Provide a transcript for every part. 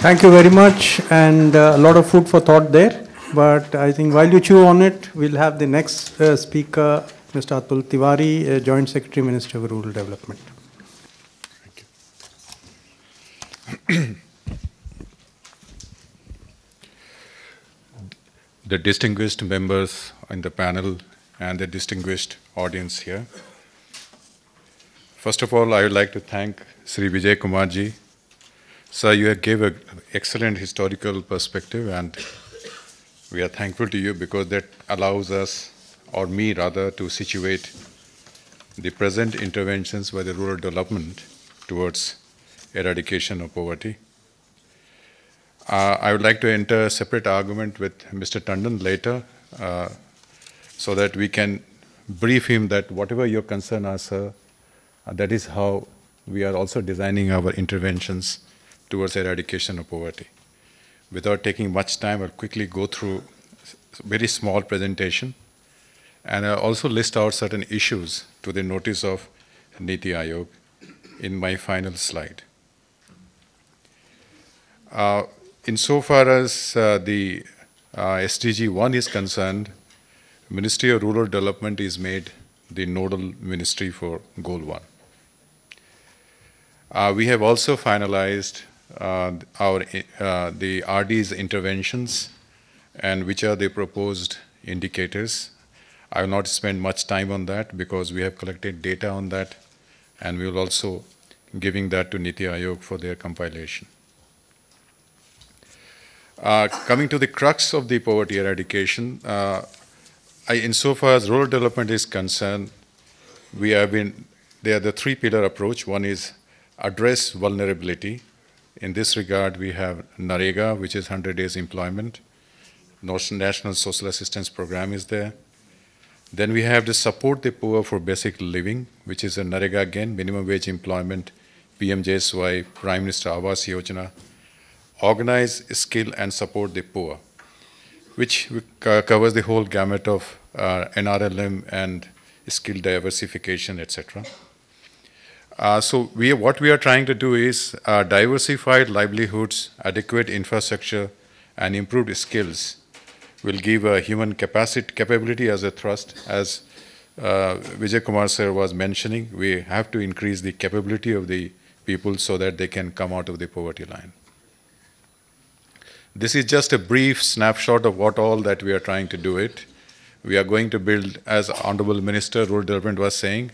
Thank you very much, and a lot of food for thought there. But I think while you chew on it, we'll have the next speaker, Mr. Atul Tiwari, Joint Secretary, Ministry of Rural Development. Thank you. The distinguished members in the panel and the distinguished audience here. First of all, I would like to thank Sri Vijay Kumar ji. Sir, you gave an excellent historical perspective, and we are thankful to you because that allows us, or me rather, to situate the present interventions by the rural development towards eradication of poverty. I would like to enter a separate argument with Mr. Tandon later so that we can brief him that whatever your concern are, sir, that is how we are also designing our interventions towards eradication of poverty. Without taking much time, I'll quickly go through a very small presentation, and I'll also list out certain issues to the notice of Niti Aayog in my final slide. Insofar as the SDG 1 is concerned, Ministry of Rural Development is made the nodal ministry for Goal 1. We have also finalized the RD's interventions and which are the proposed indicators. I will not spend much time on that because we have collected data on that, and we will also giving that to Niti Aayog for their compilation. Coming to the crux of the poverty eradication, insofar as rural development is concerned, there are the three-pillar approach. One is address vulnerability. In this regard, we have NREGA, which is 100 days employment. National Social Assistance Program is there. Then we have to support the poor for basic living, which is a NREGA again, minimum wage employment, PMJSY, Prime Minister Awas Yojana. Organize, skill, and support the poor, which covers the whole gamut of NRLM and skill diversification, etc. So what we are trying to do is diversified livelihoods, adequate infrastructure, and improved skills will give a human capability as a thrust. As Vijay Kumar sir was mentioning, we have to increase the capability of the people so that they can come out of the poverty line. This is just a brief snapshot of what all that we are trying to do it. We are going to build, as Honorable Minister Rural Development was saying,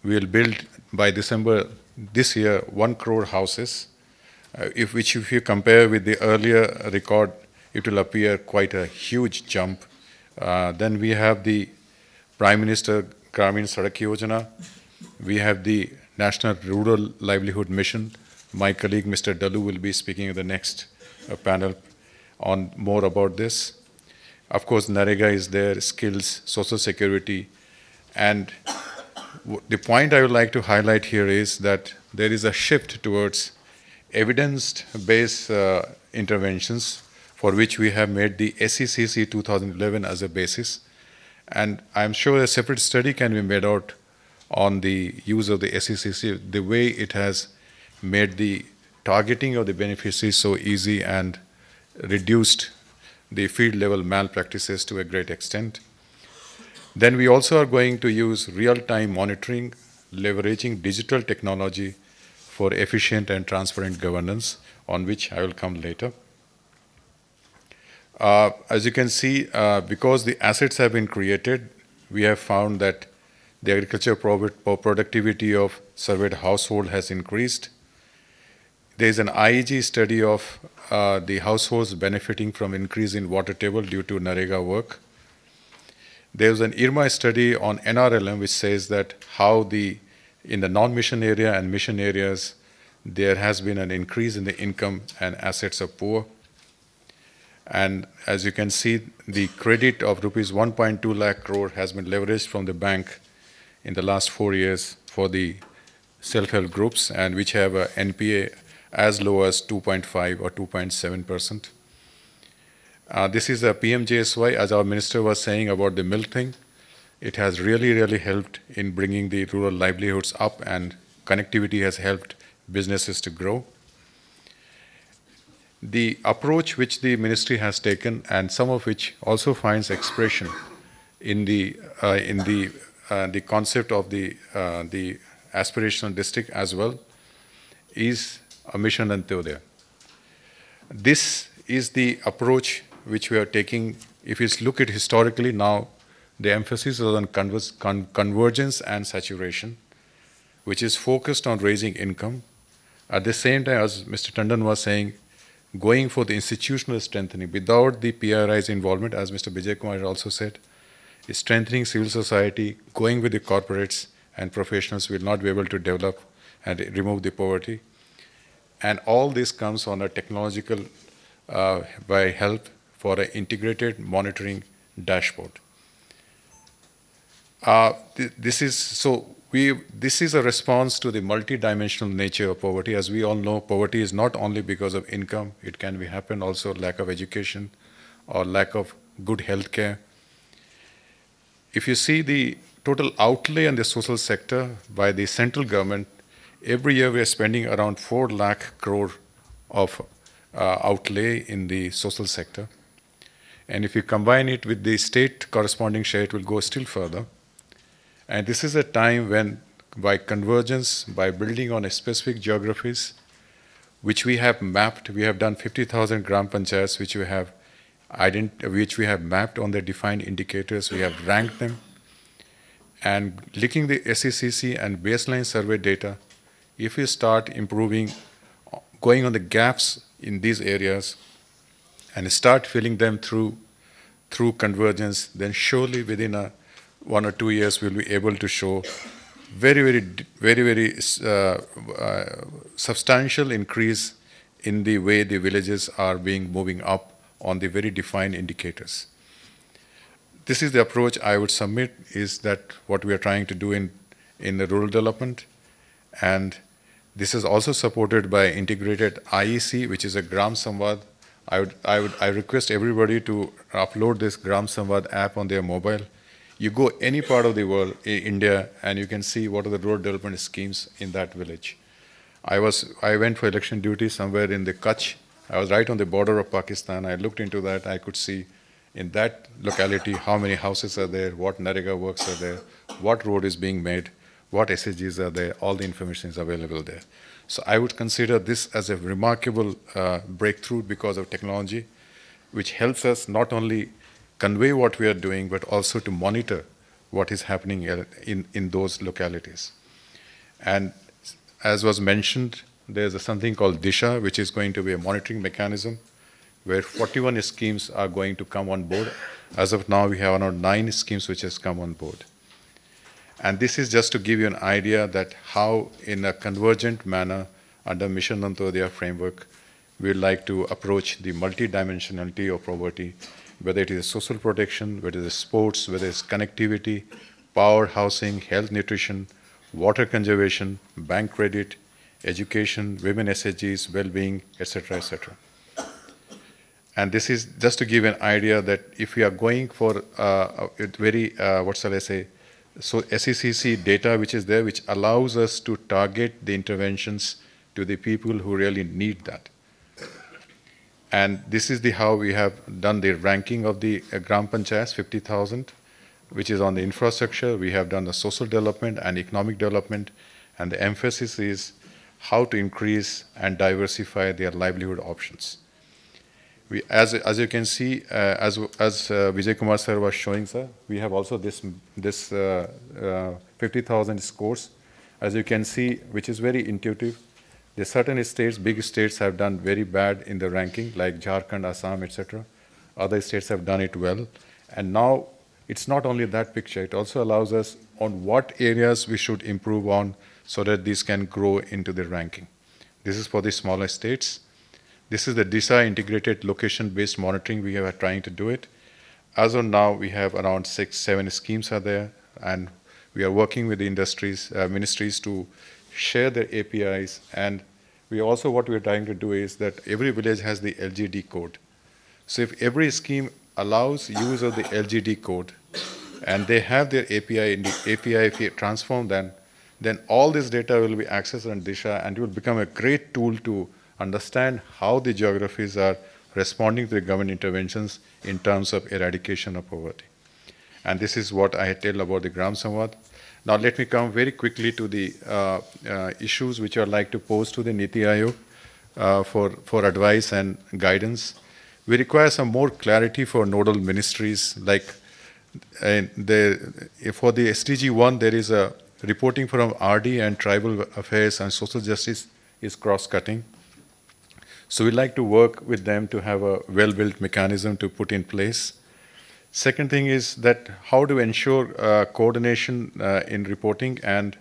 we will build by December this year 1 crore houses, which if you compare with the earlier record, it will appear quite a huge jump. Then we have the Prime Minister Gramin Sadak Yojana. We have the National Rural Livelihood Mission. My colleague Mr. Dalu will be speaking at the next panel on more about this. Of course, NREGA is there, skills, social security, and the point I would like to highlight here is that there is a shift towards evidence-based interventions for which we have made the SECC 2011 as a basis, and I'm sure a separate study can be made out on the use of the SECC, the way it has made the targeting of the beneficiaries so easy and reduced the field level malpractices to a great extent. Then we also are going to use real-time monitoring, leveraging digital technology for efficient and transparent governance, on which I will come later. As you can see, because the assets have been created, we have found that the agricultural productivity of surveyed household has increased. There is an IEG study of the households benefiting from increase in water table due to NREGA work. There is an IRMA study on NRLM which says that how in the non-mission area and mission areas, there has been an increase in the income and assets of poor. And as you can see, the credit of rupees 1.2 lakh crore has been leveraged from the bank in the last 4 years for the self-help groups, and which have a NPA as low as 2.5 or 2.7%. This is a PMJSY, as our minister was saying about the milk thing. It has really, really helped in bringing the rural livelihoods up, and connectivity has helped businesses to grow. the approach which the ministry has taken, and some of which also finds expression in the concept of the aspirational district as well, is a mission Antyodaya. This is the approach which we are taking. If you look at historically now, the emphasis is on convergence and saturation, which is focused on raising income. At the same time, as Mr. Tandon was saying, going for the institutional strengthening without the PRI's involvement, as Mr. Vijay Kumar also said, is strengthening civil society, going with the corporates and professionals will not be able to develop and remove the poverty. And all this comes on a technological by help for an integrated monitoring dashboard. This is a response to the multidimensional nature of poverty. As we all know, poverty is not only because of income. It can be happen also lack of education or lack of good health care. If you see the total outlay in the social sector by the central government, every year we are spending around 4 lakh crore of outlay in the social sector. And if you combine it with the state corresponding share, it will go still further. And this is a time when, by convergence, by building on a specific geographies, which we have mapped, we have done 50,000 gram panchayats, which we have mapped on the defined indicators, we have ranked them. And linking the SECC and baseline survey data, if we start improving, going on the gaps in these areas, and start filling them through convergence, then surely within 1 or 2 years we'll be able to show very substantial increase in the way the villages are moving up on the very defined indicators. This is the approach I would submit, is that what we are trying to do in the rural development. And this is also supported by integrated IEC, which is a Gram Samvad. I request everybody to upload this Gram Samvad app on their mobile. You go any part of the world, India, and you can see what are the rural development schemes in that village. I went for election duty somewhere in the Kutch. I was right on the border of Pakistan. I looked into that. I could see in that locality how many houses are there, what Narega works are there, what road is being made, what SDGs are there. All the information is available there. So I would consider this as a remarkable breakthrough because of technology, which helps us not only convey what we are doing, but also to monitor what is happening in those localities. And as was mentioned, there's something called Disha, which is going to be a monitoring mechanism where 41 schemes are going to come on board. As of now, we have around 9 schemes which has come on board. And this is just to give you an idea that how, in a convergent manner, under Mission Antyodaya framework, we would like to approach the multidimensionality of poverty, whether it is social protection, whether it is sports, whether it's connectivity, power, housing, health, nutrition, water conservation, bank credit, education, women SHGs, well-being, etc., etc. And this is just to give an idea that if we are going for so SECC data which is there, which allows us to target the interventions to the people who really need that. And this is how we have done the ranking of the Gram Panchayats, 50,000, which is on the infrastructure. We have done the social development and economic development, and the emphasis is how to increase and diversify their livelihood options. As you can see, as Vijay Kumar sir was showing, sir, we have also this 50,000 scores, as you can see, which is very intuitive. There are certain states, big states, have done very bad in the ranking, like Jharkhand, Assam, etc. Other states have done it well. And now it's not only that picture, it also allows us on what areas we should improve on so that these can grow into the ranking. This is for the smaller states. This is the DISA integrated location-based monitoring. We are trying to do it. As of now, we have around 6-7 schemes are there, and we are working with the industries, ministries to share their APIs. And we also, what we're trying to do is that every village has the LGD code. So if every scheme allows use of the LGD code, and they have their API, in the API, if you transform them, then all this data will be accessed on Disha, and it will become a great tool to understand how the geographies are responding to the government interventions in terms of eradication of poverty. And this is what I tell about the Gram Samvad. Now let me come very quickly to the issues which I would like to pose to the Niti Aayog for advice and guidance. We require some more clarity for nodal ministries, like for the SDG 1, there is a reporting from RD and Tribal Affairs and Social Justice is cross-cutting. So we'd like to work with them to have a well-built mechanism to put in place. Second thing is that how to ensure coordination in reporting, and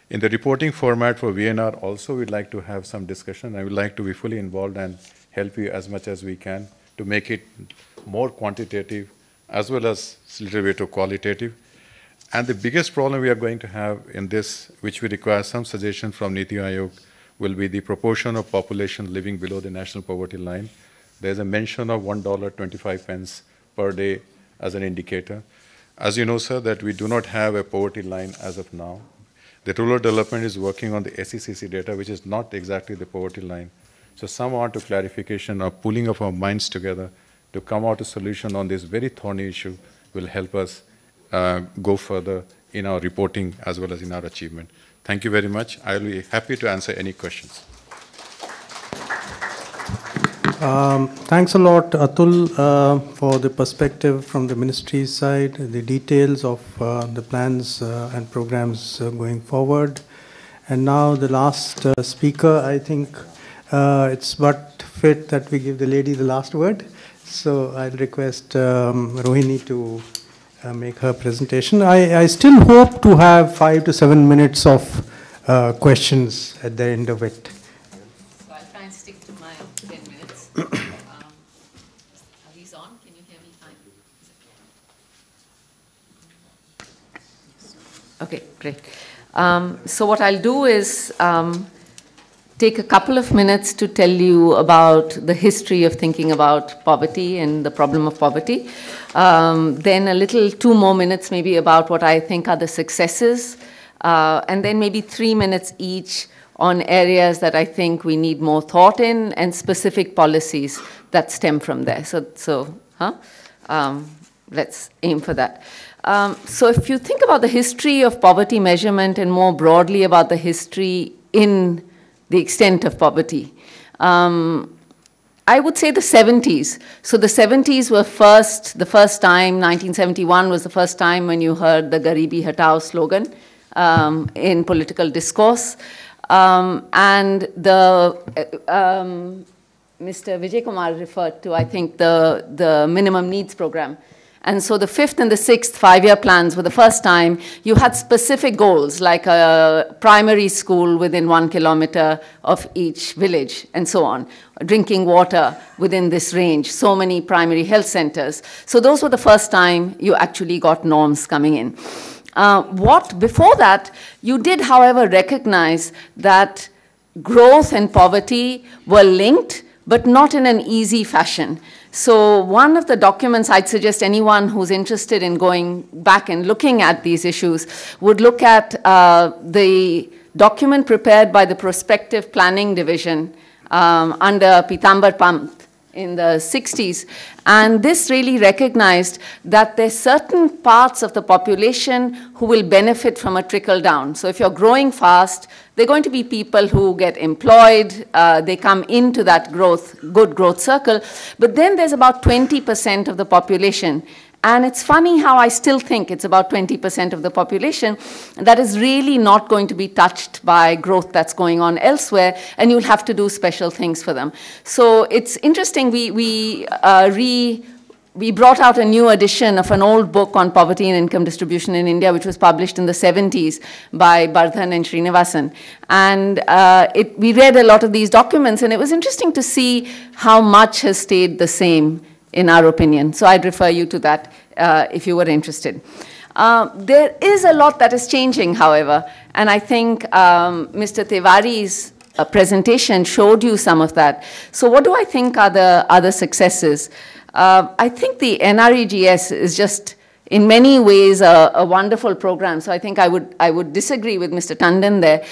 in the reporting format for VNR also we'd like to have some discussion. I would like to be fully involved and help you as much as we can to make it more quantitative as well as a little bit of qualitative. And the biggest problem we are going to have in this, which we require some suggestion from Niti Aayog, will be the proportion of population living below the national poverty line. There's a mention of $1.25 per day as an indicator. As you know, sir, that we do not have a poverty line as of now. The rural development is working on the SECC data, which is not exactly the poverty line. So some amount of clarification or pooling of our minds together to come out a solution on this very thorny issue will help us go further in our reporting as well as in our achievement. Thank you very much. I will be happy to answer any questions. Thanks a lot, Atul, for the perspective from the ministry's side, the details of the plans and programs going forward. And now the last speaker, I think it's but fit that we give the lady the last word. So I'll request Rohini to make her presentation. I still hope to have 5 to 7 minutes of questions at the end of it. So I'll try and stick to my 10 minutes. Are these on? Can you hear me fine? Okay, great. So what I'll do is take a couple of minutes to tell you about the history of thinking about poverty and the problem of poverty. Then a little 2 more minutes maybe about what I think are the successes, and then maybe 3 minutes each on areas that I think we need more thought in and specific policies that stem from there. Let's aim for that. So if you think about the history of poverty measurement and more broadly about the history in the extent of poverty, I would say the 70s. So the 70s were the first time, 1971 was the first time when you heard the Garibi Hatao slogan in political discourse. And Mr. Vijay Kumar referred to, I think, the minimum needs program. And so the 5th and the 6th 5-year plans were the first time you had specific goals, like a primary school within 1 kilometer of each village, and so on. Drinking water within this range, so many primary health centers. So those were the first time you actually got norms coming in. Before that, you did, however, recognize that growth and poverty were linked, but not in an easy fashion. So one of the documents I'd suggest anyone who's interested in going back and looking at these issues would look at the document prepared by the Prospective Planning Division under Pitambar Pant in the 60s. And this really recognized that there's certain parts of the population who will benefit from a trickle down. So if you're growing fast, they're going to be people who get employed, they come into that good growth circle. But then there's about 20% of the population. And it's funny how I still think it's about 20% of the population that is really not going to be touched by growth that's going on elsewhere, and you'll have to do special things for them. So it's interesting, we brought out a new edition of an old book on poverty and income distribution in India, which was published in the 70s by Bardhan and Srinivasan. And we read a lot of these documents, and it was interesting to see how much has stayed the same in our opinion. So I'd refer you to that if you were interested. There is a lot that is changing, however, and I think Mr. Tiwari's presentation showed you some of that. So what do I think are the other successes? I think the NREGS is just, in many ways, a wonderful program. So I think I would disagree with Mr. Tandon there.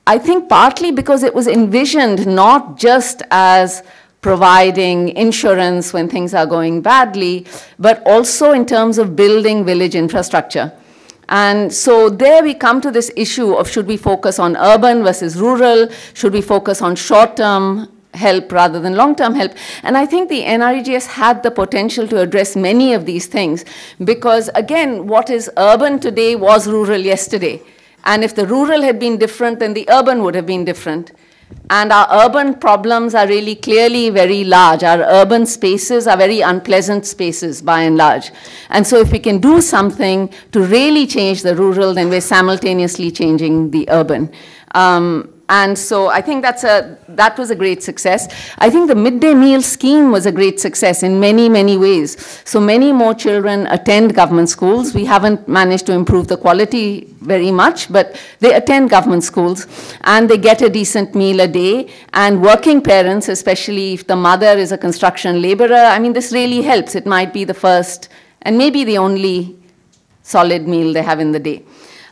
I think partly because it was envisioned not just as providing insurance when things are going badly, but also in terms of building village infrastructure. And so there we come to this issue of should we focus on urban versus rural, should we focus on short-term help rather than long-term help. And I think the NREGS had the potential to address many of these things because, again, what is urban today was rural yesterday. And if the rural had been different, then the urban would have been different. And our urban problems are really clearly very large. Our urban spaces are very unpleasant spaces by and large. And so if we can do something to really change the rural, then we're simultaneously changing the urban. And so I think that was a great success. I think the midday meal scheme was a great success in many, many ways. So many more children attend government schools. We haven't managed to improve the quality very much, but they attend government schools and they get a decent meal a day. And working parents, especially if the mother is a construction laborer, I mean, this really helps. It might be the first and maybe the only solid meal they have in the day.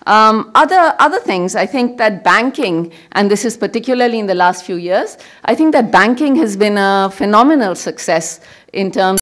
Other things, I think that banking, and this is particularly in the last few years, I think that banking has been a phenomenal success in terms